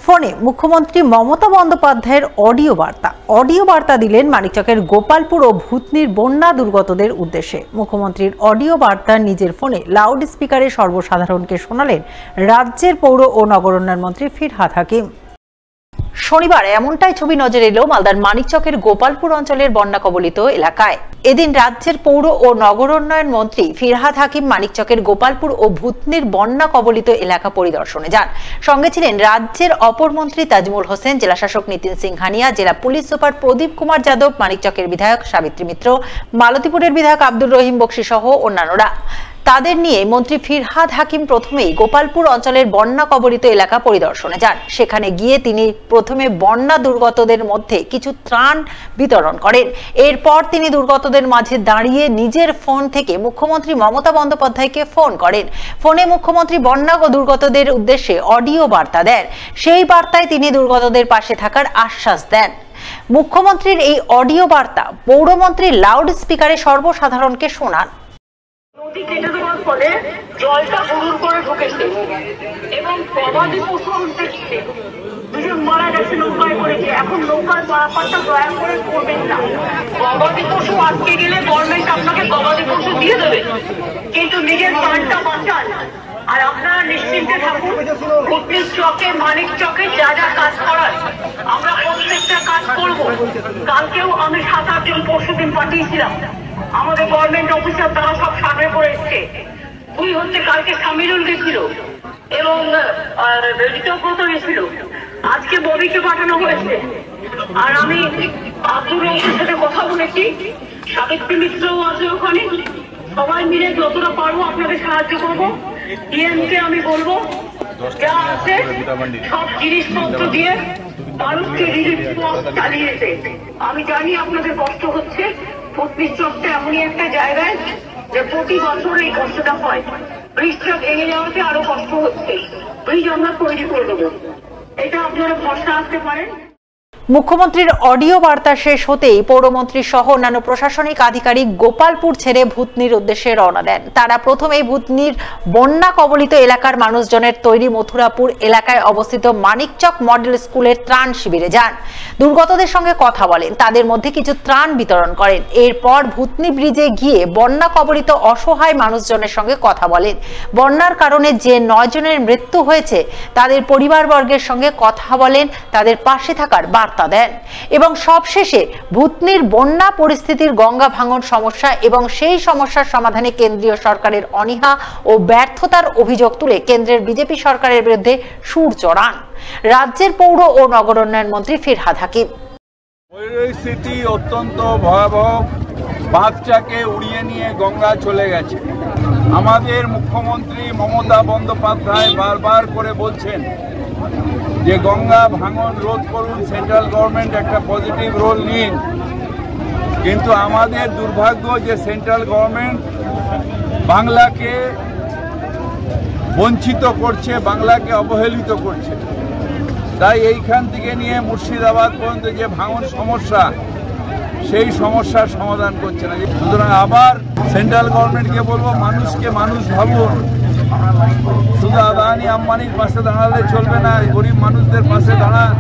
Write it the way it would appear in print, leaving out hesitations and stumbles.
ফোনে মুখ্যমন্ত্রী মমতা বন্দ্যোপাধ্যায়ের অডিও বার্তা দিলেন মানিকচকের গোপালপুর ও ভূতনির বন্যা দুর্গতদের উদ্দেশ্যে। মুখ্যমন্ত্রীর অডিও বার্তা নিজের ফোনে লাউড স্পিকারে সর্বসাধারণকে শোনালেন রাজ্যের পৌর ও নগরোন্নয়ন মন্ত্রী ফিরহাদ হাকিম। শনিবার এমনটাই ছবি নজরে এলো মালদার মানিকচকের গোপালপুর অঞ্চলের বন্যা কবলিত এলাকায়। এদিন রাজ্যের পৌর ও নগরোন্নয়ন মন্ত্রী ফিরহাদ হাকিম মানিকচকের গোপালপুর ও ভূতনির বন্যা কবলিত এলাকা পরিদর্শনে যান। সঙ্গে ছিলেন রাজ্যের অপর মন্ত্রী তাজমুল হোসেন, জেলাশাসক নিতিন সিংহানিয়া, জেলা পুলিশ সুপার প্রদীপ কুমার যাদব, মানিকচকের বিধায়ক সাবিত্রী মিত্র, মালতীপুরের বিধায়ক আব্দুর রহিম বক্সি সহ অন্যান্যরা। তাদের নিয়ে মন্ত্রী ফিরহাদ হাকিম প্রথমেই গোপালপুর অঞ্চলের বন্যা কবলিত এলাকা পরিদর্শনে যান। সেখানে গিয়ে তিনি প্রথমে বন্যা দুর্গতদের মধ্যে কিছু ত্রাণ বিতরণ করেন। এরপর তিনি দুর্গতদের মাঝে দাঁড়িয়ে নিজের ফোন থেকে মুখ্যমন্ত্রী মমতা বন্দ্যোপাধ্যায়কে ফোন করেন। ফোনে মুখ্যমন্ত্রী বন্যা ও দুর্গতদের উদ্দেশ্যে অডিও বার্তা দেন। সেই বার্তায় তিনি দুর্গতদের পাশে থাকার আশ্বাস দেন। মুখ্যমন্ত্রীর এই অডিও বার্তা পৌরমন্ত্রী লাউড স্পিকারে সর্বসাধারণকে শোনান। নদী কেটে দেওয়ার ফলে জলটা হুড়ুর করে ঢুকেছে এবং গবাদি পশু দেখছে দুজন মারা গেছে নৌকায় করেছে। এখন নৌকার পারাপারটা দয়া করে করবেন না। গবাদি পশু আটকে গেলে গভর্নমেন্ট আপনাকে গবাদি পশু দিয়ে দেবে, কিন্তু নিজের প্রাণটা বাঁচান। আর আপনারা নিশ্চিন্তে থাকুন, ভূতনির চকে মানিক চকে যা যা কাজ করার আমরা প্রত্যেকটা কাজ করব। কালকেও আমি 7-8 জন পরশুদিন পাঠিয়েছিলাম, আমাদের গভর্নমেন্ট অফিসার তারা সব সামনে পড়ে এসছে। দুই হচ্ছে কালকে সামিরুল গেছিল এবং ঋতব্রত গেছিল, আজকে ববিকে পাঠানো হয়েছে। আর আমি আব্দুর রহিমের সাথে কথা বলেছি, সাবিত্রী মিত্রও আছে ওখানে। সবাই মিলে যতটা পারবো আপনাদের সাহায্য করবো। ডিএমকে আমি বলবো যা আছে সব জিনিসপত্র দিয়ে মানুষকে রিলিফ চালিয়েছে। আমি জানি আপনাদের কষ্ট হচ্ছে। ভূতনির চকটা এমনই একটা জায়গায় যে প্রতি বছর এই কষ্টটা হয়। ব্রিজটা ভেঙে যাওয়াতে আরো কষ্ট হচ্ছে। ব্রিজ আমরা তৈরি করে দেবো, এটা আপনারা ভরসা আসতে পারেন। মুখ্যমন্ত্রীর অডিও বার্তা শেষ হতেই পৌরমন্ত্রী সহ অন্যান্য প্রশাসনিক আধিকারিক গোপালপুর ছেড়ে ভূতনির উদ্দেশ্যে রওনা দেন। তারা প্রথমেই ভূতনির বন্যা কবলিত এলাকার মানুষজনের তৈরি মথুরাপুর এলাকায় অবস্থিত মানিকচক মডেল স্কুলের ত্রাণ শিবিরে যান। দুর্গতদের সঙ্গে কথা বলেন, তাদের মধ্যে কিছু ত্রাণ বিতরণ করেন। এরপর ভূতনি ব্রিজে গিয়ে বন্যা কবলিত অসহায় মানুষজনের সঙ্গে কথা বলেন। বন্যার কারণে যে 9 জনের মৃত্যু হয়েছে তাদের পরিবারবর্গের সঙ্গে কথা বলেন, তাদের পাশে থাকার বার্তা দেন এবং সবশেষে ভূতনির বন্যা পরিস্থিতির গঙ্গা ভাঙন সমস্যা এবং সেই সমস্যার সমাধানে কেন্দ্রীয় সরকারের অনীহা ও ব্যর্থতার অভিযোগ তুলে কেন্দ্রের বিজেপি সরকারের বিরুদ্ধে সুর চড়ান রাজ্যের পৌর ও নগরোন্নয়ন মন্ত্রী ফিরহাদ হাকিম। পরিস্থিতি অত্যন্ত ভয়াবহ, বাচ্চাকে উড়িয়ে নিয়ে গঙ্গা চলে গেছে। আমাদের মুখ্যমন্ত্রী মমতা বন্দ্যোপাধ্যায় বারবার করে বলছেন যে গঙ্গা ভাঙন রোধ করুন, সেন্ট্রাল গভর্নমেন্ট একটা পজিটিভ রোল নিন। কিন্তু আমাদের দুর্ভাগ্য যে সেন্ট্রাল গভর্নমেন্ট বাংলাকে বঞ্চিত করছে, বাংলাকে অবহেলিত করছে। তাই এইখান থেকে নিয়ে মুর্শিদাবাদ পর্যন্ত যে ভাঙন সমস্যা, সেই সমস্যার সমাধান করছে না। সুতরাং আবার সেন্ট্রাল গভর্নমেন্টকে বলবো, মানুষকে মানুষ ভাবুন। শুধু আদানি আম্বানির পাশে দাঁড়ালে চলবে না, গরিব মানুষদের পাশে দাঁড়ান।